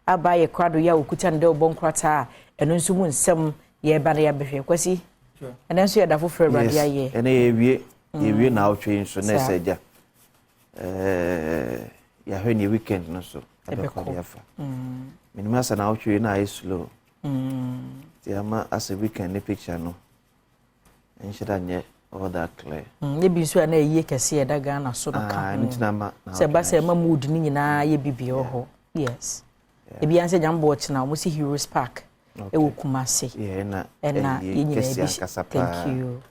aba ye kwado ya okuta nde obonkrata eno nso mu nsem ye ba na ya behwe kwasi ene nso ye da foforo Awurade aye ene ye wie na otwe nso na seja ya hwe ni weekend no so abekọ ya fa minima sa na otwe na ayi slow ti ama as a weekend ne picture no enshira nye all that clear ye bi so na ye kese ye da Ghana so no ka se ba se ma mood ni nyina ye bibi ho yes e bi anse jambo china mo si Heroes Park e wo Kumasi na ye nyina bi thank you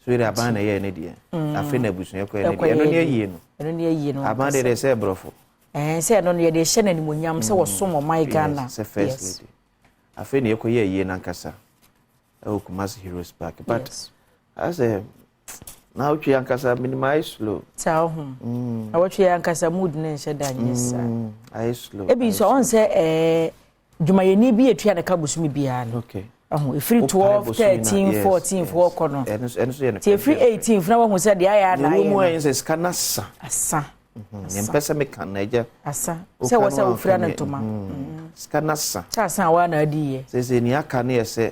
so ire abana ye ne die afi na busu ye ko ye ne eno ne yie no abana de se brofo se no ye de hye na ni monyam se wo so mo my Ghana se first lady afi na ye ko ye na nkasa e wo Kumasi Heroes Park but as a na uchi yankasa minimize slow tawo na uchi yankasa mood ne nse da nyesa I slow e bi so on say djumayeni bi etua na kabusumi bia no okay free 12 13 14 for kono ti free 18 na wo say de aya na wo mu ense skanasa asa nyempesa meka na eja asa se wo say wo free na ntoma skanasa asa wa na adi ye se ni aka na yese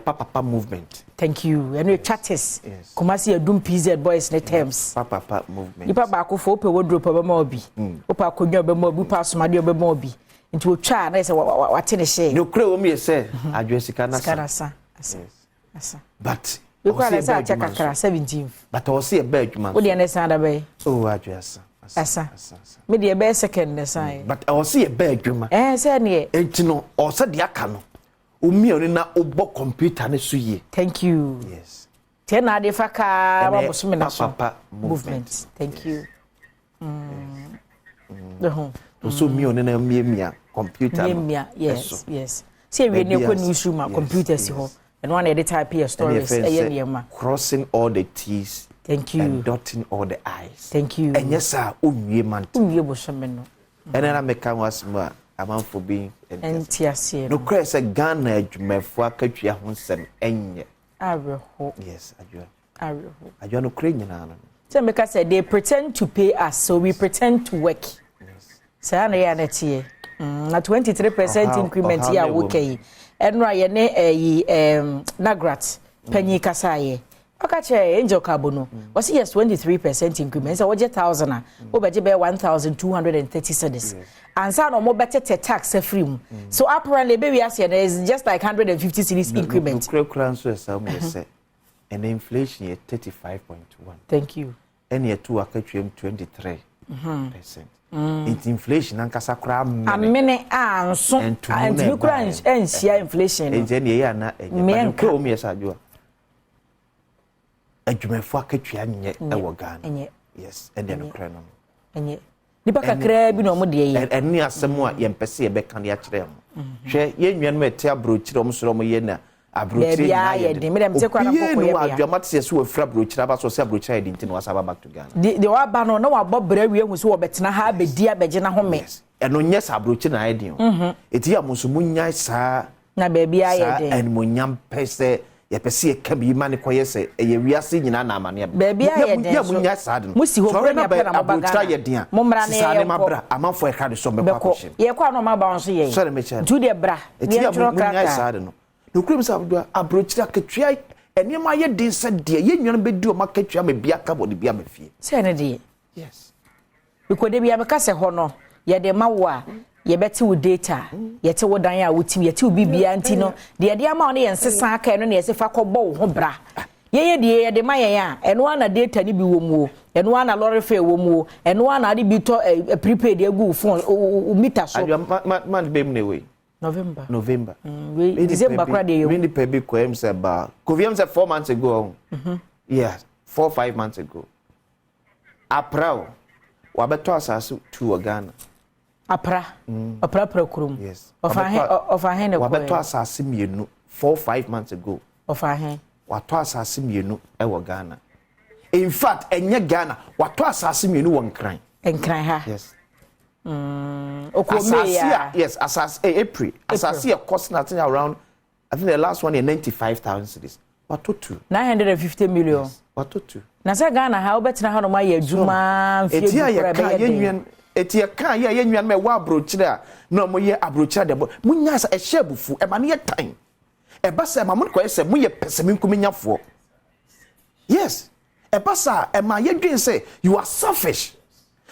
papa movement thank you and we chatters Kumasi Adom PZ boys ne terms papa movement ipa ba ko fo pe wardrobe ba ma obi opa akonwa ba ma obi pa somade ba ma obi nti wo twa na se wate ne hye no kra wo mi se adwesika na asa but we kwa na sa check akra 17 but o se e ba adwuma wo de na sa da be adwesa asa me de be second na sai but o se e ba adwuma se ne enti no o se de aka no umi oni na obo computer ne so ye thank you yes te na de faka ba bosome na so papa movement thank you so mi oni na mia computer mia yes see we ne ko newsroom computer si ho and one edit type your stories ma crossing all the t's thank you and dotting all the i's thank you and yes sir onwie man onwie bosome no enena meka wasma amanfo bi entiasie no kwese Ghana adwumafo akatwia ho nsem enye areho yes adwa no kre nyina no so meka say they pretend to pay us so we pretend to work yes say na ya na tie na 23% increment ya wokai enra ye ne nagrat panyi kasaye okache angel carbono was yes 23% increment so waje 1000 obeje be 1230 cedis ansa no mo betete tax free so apparently be we are is just like 150 cedis increment kura so esa mo say and inflation is 35.1 thank you and ye two akatwem 23%. Inflation ankasa kura amene anso and you kura enhia inflation enti ne ya na enye ko mi esa adwo adwumafo akatwia nye ewo Ghana yes and no kura no enye nipa kakra bi no mo de ye eni asem a yempese ye beka na akire mo hwe ye nwan mo ete abrochire mo soro mo ye na abrochire ya ye de me dem se kwa na kokko ye ya adwamate se wo fra abrochire aba so se abrochire ye dinti no wasaba back to Ghana de wa ba no na wa bobra wi ehu so wo betena ha abedi abeje na home eno nye sa abrochire na ye din eti ya mo so munya sa na baby aye de en mo nyam pese ye pese ye ka bi mane koye se ye wiase nyina na amane baby aye de ya munya sa de musi ho kra na pe na mo baga ye din mo mra na ye mabra amanfo e ka de so me kwa question ye kwa no ma ba onso ye so me chen do de bra eti ya munya sa de no no krim sa abrochira katwa enema ye din se de ye nwan be di o makatwa me bia ka bo de bia me fie se ne de yes because de bia me ka se ho no ye de ma wo a ye beti wo data ye te wo dan a wo tim ye te wo bibia anti no de ama wo ne ye nsesa aka no ne ye se fa kɔbɔ wo ho bra ye de ma ye a eno ana data ni bi wo mu o eno ana lorry fare wo mu o eno ana de bi to prepaid egu phone o meter so man be me we November December kra de we need pay ko em se ba ko vi em se 4 months ago yeah 4-5 months ago april wa beto asase to Ghana apra kurum yes of a hen wa beto asase mienu 4-5 months ago of a hen wa to asase mienu e wo Ghana in fact enye Ghana wa to asase mienu wo nkran ha yes Okomeya yes asase April asase cost nothing around I think the last one is 95,000 cedis what to 950 million yes, what to na say Ghana ha obetina ha no ma ya adwuma mfie bukura be ye Etia kan ye nwan me wa abrochire a no mo ye abrochire de munya sa ehye bufu e ma ne time e ba sa ma mo ko se mo ye pesemi nkumenyafo yes e ba sa e ma ye dwen say you are selfish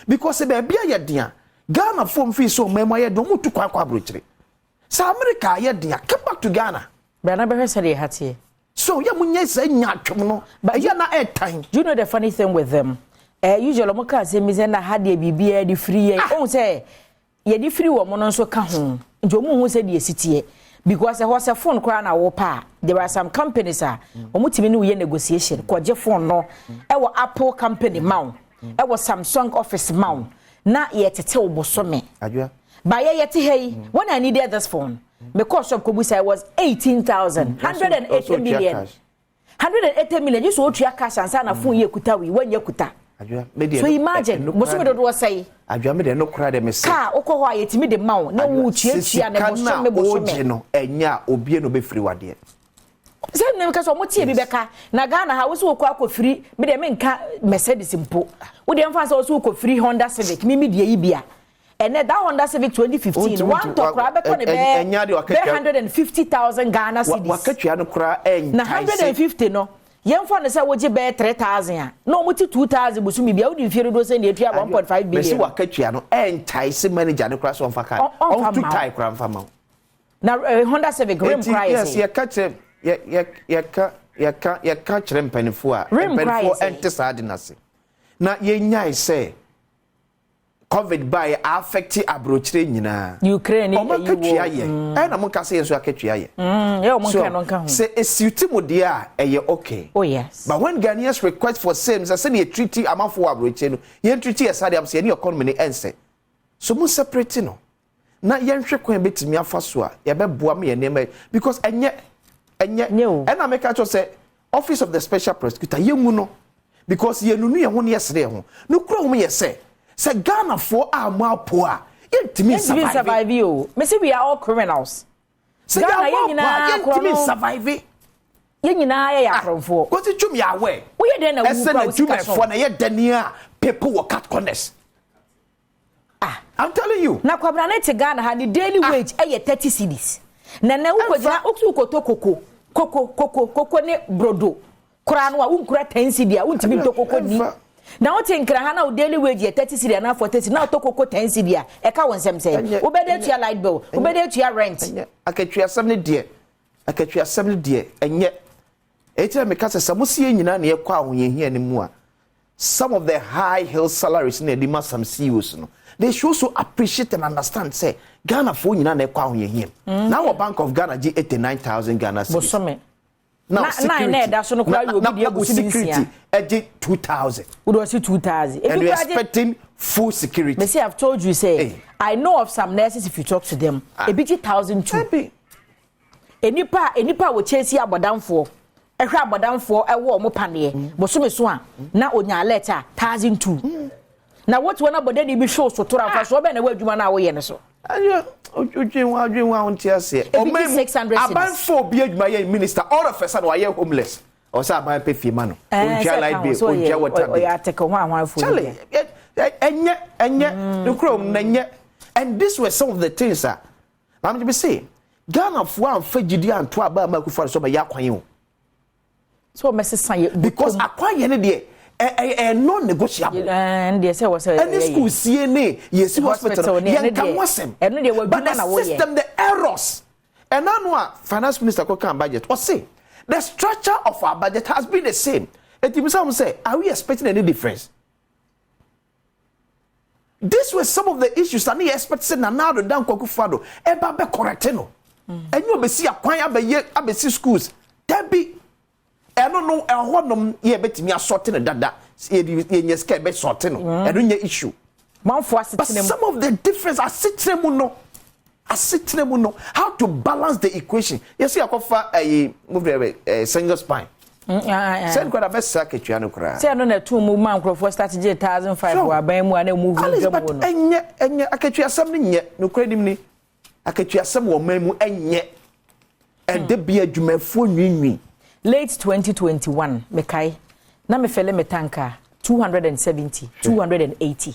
because be bia ye dia Ghana form fee so memo ye do mutu kwa abrochire sa America ye dia come back to Ghana Bana be hwese de hatie so ye munya sa nya atwom no but ye na time. Do you know the funny thing with them? Usually mo ka say mi say na ha de bibia de free ye on say ye de free wo mo no so ka ho njo mo hu say de sitie because was a phone kra na wo pa there are some companies omo timi ne wo ye negotiation ko je phone no e wo Apple company maun e wo Samsung office maun na ye tete wo bosome adwa ba ye yete hey when I needed this phone me cost shop ko bu say was 18,000 180 million 180 million you so otua cash ansa na phone ye kuta wi when ye kuta. So imagine, Mosume do was say, Adwa me de no kra de me say. Ka okọ ho ayetimi de mawo na wu tuatua na Mosume Mosume no enya obie no be free wade. Say nem ka so mo tie bi beka na Ghana ha wo so okọ akofiri me de me nka Mercedes mpo. Wo de mfa so wo okofiri Honda Civic mi de yi bia. Ene that Honda Civic 2015 one to kra be ko ne be 150,000 Ghana cedis. Wakatua no kra enya. Na 150 no Yemfa ne say woji be 3,000 no muti 2,000 busumi bia wodi fiere do say ne atua 1.5 billion. Besi wakatua no entice manager ne kra so on fa on to tie kra mfa ma. Na Honda Civic rim price. Yes, ye catch ye catch rem penifo a penifo ente sad na se. Na ye nyai say COVID by affect abrochire nyina. Ukraine o makatua ye. Na mo ka say so akatua ye. Ye o mo ka no nka ho. Say esuti de a eye okay. Oh yes. But when Ghanaians request for same say na treaty amafo abrochire no, ye treaty ye sade am say any economy ne ense. So mo separate no. Na ye nhwe kwan betimi afa so a ye beboa me ye nema because enye na make cho say office of the special prosecutor ye mu no because ye nunu ye ho ne ye sere ho. No kura ho ye say say Ghana for amapo a yentimi survive you. Me say we are all criminals. Say Ghana yentimi survive. Ye nyina ye yakronfo. Ko ti twum ya we. Wo ye den na wu kwa wo sika so. Na ye dani a people will cut corners. I'm telling you. Na kwabra na te Ghana ha the daily wage e 30 cedis. Na wu kwagina oksu koto koko ne brodo. Kura no a unkura 10 cedi a untimi to koko ni. Na o tinkra ha na daily wage 30 cedi na 40 na to koko 10 cedi a e ka wonsem say. Wo be dey tua light bill, wo be dey tua rent. Akatua 7 de enye. Etira me ka se musie nyina na ye kwa ahoyehia ne mu a. Some of the high hill salaries in the some CEOs no. They should also appreciate and understand say Ghana for nyina na kwa ahoyehia. Now Bank of Ghana g 89,000 Ghana cedis. Now security edge 2,000. Would was 2,000. And we are expecting full security. Me say I've told you say I know of some nurses if you talk to them a bit 1,002. Enipa wo chase abodan for. Ehwa abodan for ewo mo pane. Bosome so a na onya letter 1,002. Na what one abode dey be show so tora fa so be na wadwuma na wo ye ne so. Ayo odwin on tia se. O me 600. Aban for be adwuma ye minister all of a sudden why homeless. O say aban pe fie ma no. Onja like be onja water. O ya take hwan for. Charlie enye the chrome na and this were some of the things that I'm be say Ghana for am fa gidi anto aba ma ku for so be yakwan o. So mesesa because akwan ye ne de non-negotiable. And they say was any school CNA, yes, hospital, but the system, the errors. And now, finance minister can budget or say the structure of our budget has been the same. And some say, are we expecting any difference? These were some of the issues that we expected now the down Kokufado, eba be correcteno. And you be see a choir be see schools. That be I don't know honum ye betimi assorting dada ye scared be sorting no I don't issue but some of the difference are sitting no how to balance the equation you see akofa move single spine send kwada be saketua no kra say no na two move man crofo start 1,005 wa ban mu ana move gabo no enye akatua sam no nye no kra dim ni akatua sam wo man mu enye e de bia adwumafo nwinwi late 2021 mekai na me fele metanka 270 280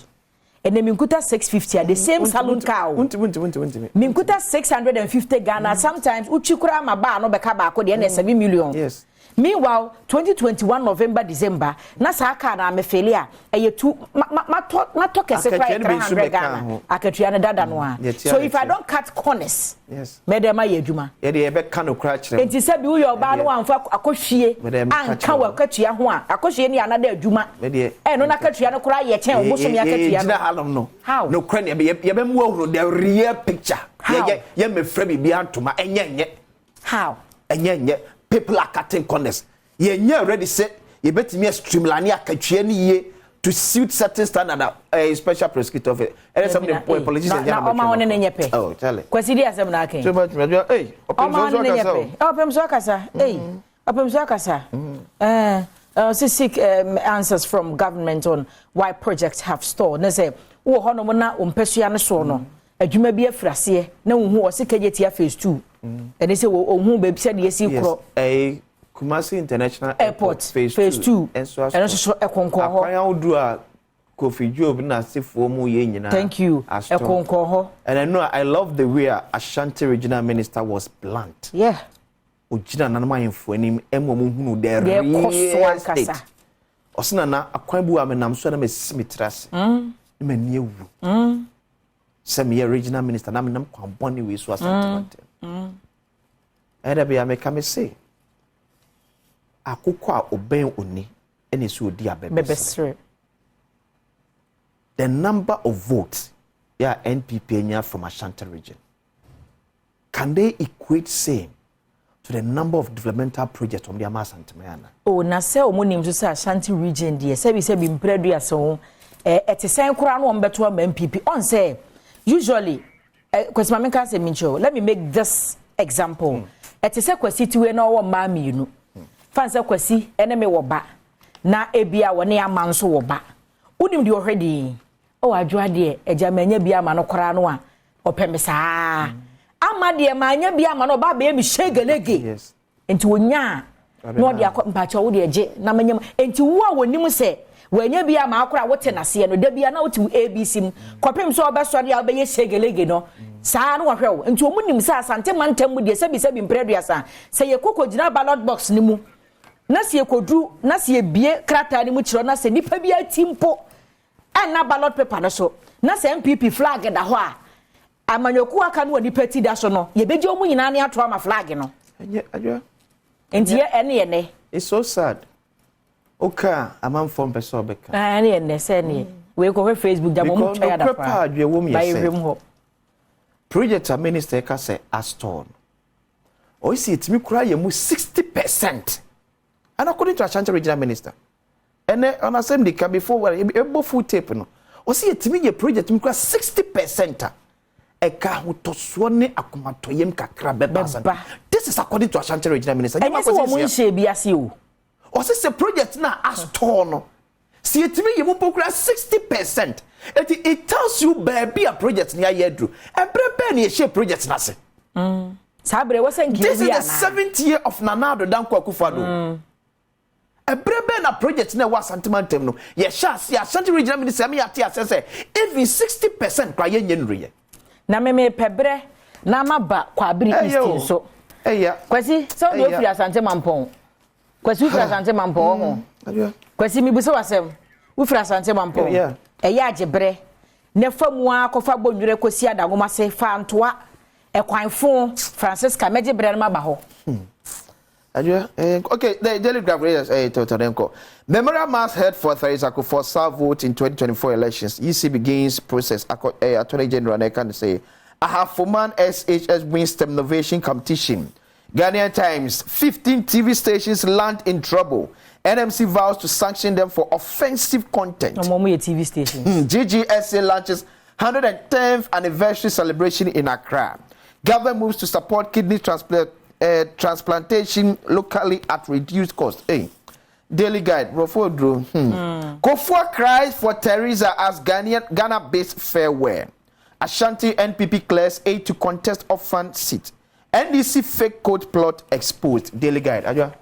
and then minkuta 650 the same salon car minkuta 650 Ghana sometimes uchikura ma ba no beka ba ko de na 7 million. Yes. Meanwhile 2021 November December na sa car na me failure eye tu ma talk a separate 300 Ghana akatua na dada no a. So if I don't cut corners, yes, me dem aye adwuma ye de be ka no kra kire enti se bi wo yo ba no amfa akohwie anka wa katua ho a akohwie ne anada adwuma no na katua no kra ye chen obo so me akatua no halom no how no kra ne ye be mu ohuro the real picture ye me fra bi antoma enye how enye people are cutting corners. Ye already said you better me streamline akatua ni ye to suit certain standard a special prosecutor of it. And some politicians na o ma won ne nyepe. Oh, tell it. Kwasi di asem na aken. So much me hey, opem so akasa. Hey, opem so akasa. Seek answers from government on why projects have stalled. Na say wo ho no na ompesua ne so no. Adwuma bi afrase na wo hu o se kajetia phase 2. And they say wo hu be se de esi kro. Kumasi International Airport phase 2 and so ekonko ho akwan odu a Kofi Job na sefo mu ye nyina. Thank you ekonko ho. And I know I love the way Ashanti regional minister was blunt. Yeah, ojina na ma yemfo anim emo mu hunu the real state osina na akwan bu amenam so na mesimitrase me nie wu se me regional minister na menam kwan boni we so asante era be ameka me say akoko a oben oni ene so odi abebe the number of votes NPP nya from Ashanti region, can they equate same to the number of developmental projects on the Amasantemayana? Oh, na se omonim so say Ashanti region dey se bi mpredu aso etisen kura no ombeto am MPP on say usually kwesima menka say mincho. Let me make this example. Etise kwasi tiwe na wo ma mienu fanse kwasi ene me wo ba na ebia woni amanso wo ba unim de already o adwa de eja manya bia ma no kora no a opemisa ama de manya bia ma no ba be mi shegelege yes enti wonya no de akompacha wo de eje na manya enti wo a wonim se wanya bia ma akora wote nase no da bia na wote ABC m kopem so obesori a obeye shegelege no saa no hwew enti omunim se asante mantem mu de sebi mpredu asa se ye kokogina ballot box ni mu na se ye kodu na se ye bie krata ni mu kiro na se nipa bia timpo na ballot paper no so na se MPP flag da ho a amanyoku aka no nipa ti da so no ye beje omu nyina ne ato ama flag no adwa enti ye ene it's so sad okay amam from person beka ene se ne we go Facebook da mo mu twa da pa ba project minister ka say Aston o si etimi kura ye mu 60%, and according to Ashanti regional minister and on assembly can before where ebo full tape no o si etimi ye project mi kura 60% e ka hotoso ne akomatoyem kakra beba. This is according to Ashanti regional minister. And yes, wo mun she biase o se project na Aston no si etimi ye mu pokura 60%. It tells you baby a project near Yedru. And prepare near share project nase. Sabre wasn't this is the 7th year of Nanado Danko Akufo-Addo. A prepare na project near was Santimantem no. Yes, see Ashanti regional minister me ati say even 60% kwa yenyenriye. Na me pebre na maba kwa abiri east so. Kwasi so no fi Asante Mampon. Kwasi fi Asante Mampon ho. Kwasi mi buso wasem. Wo fi Asante Mampon. Eya ajebre ne famu akofa bonwure kosi adagoma se fa ntoa ekwanfo Francisca mejebre na ba ho okay the daily graphs totorenko memorial mass held for Theresa for serve vote in 2024 elections. EC begins process Attorney General I can say I have for man SHS wins innovation competition. Ghanaian Times 15 TV stations land in trouble. NMC vows to sanction them for offensive content. TV stations. GGSA launches 110th anniversary celebration in Accra. Government moves to support kidney transplantation locally at reduced cost. Hey, Daily Guide, Rofodro. Kofua cries for Theresa as Ghana-based farewell. Ashanti NPP clears aid to contest orphan seat. NDC fake court plot exposed. Daily Guide.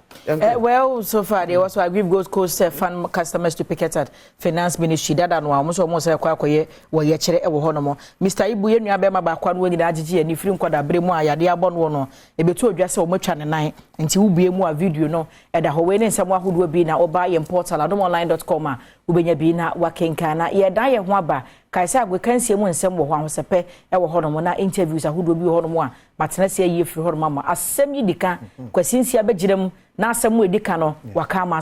Well, so far they also agree Gold Coast fund customers to picket at Finance Ministry. That and almost a quack where you chere honomo. Mr. Ibu Yenu Abema Bakwan winning Ajiji and if you quad a bremo, ya dear bon one, a bit to address so much and nine until be a video no at the Hawaii and someone who will be now or buy and portal adomonline.com. Ubenya bina wakenkana ye dan ye ho aba kaisa we kan sie mu nsem wo ho ahosepe e wo hono mo na interviews ahudo bi hono mo a matena se ye firi hono mama asem yi dika kwasinsi abegirem na asem we dika no waka ma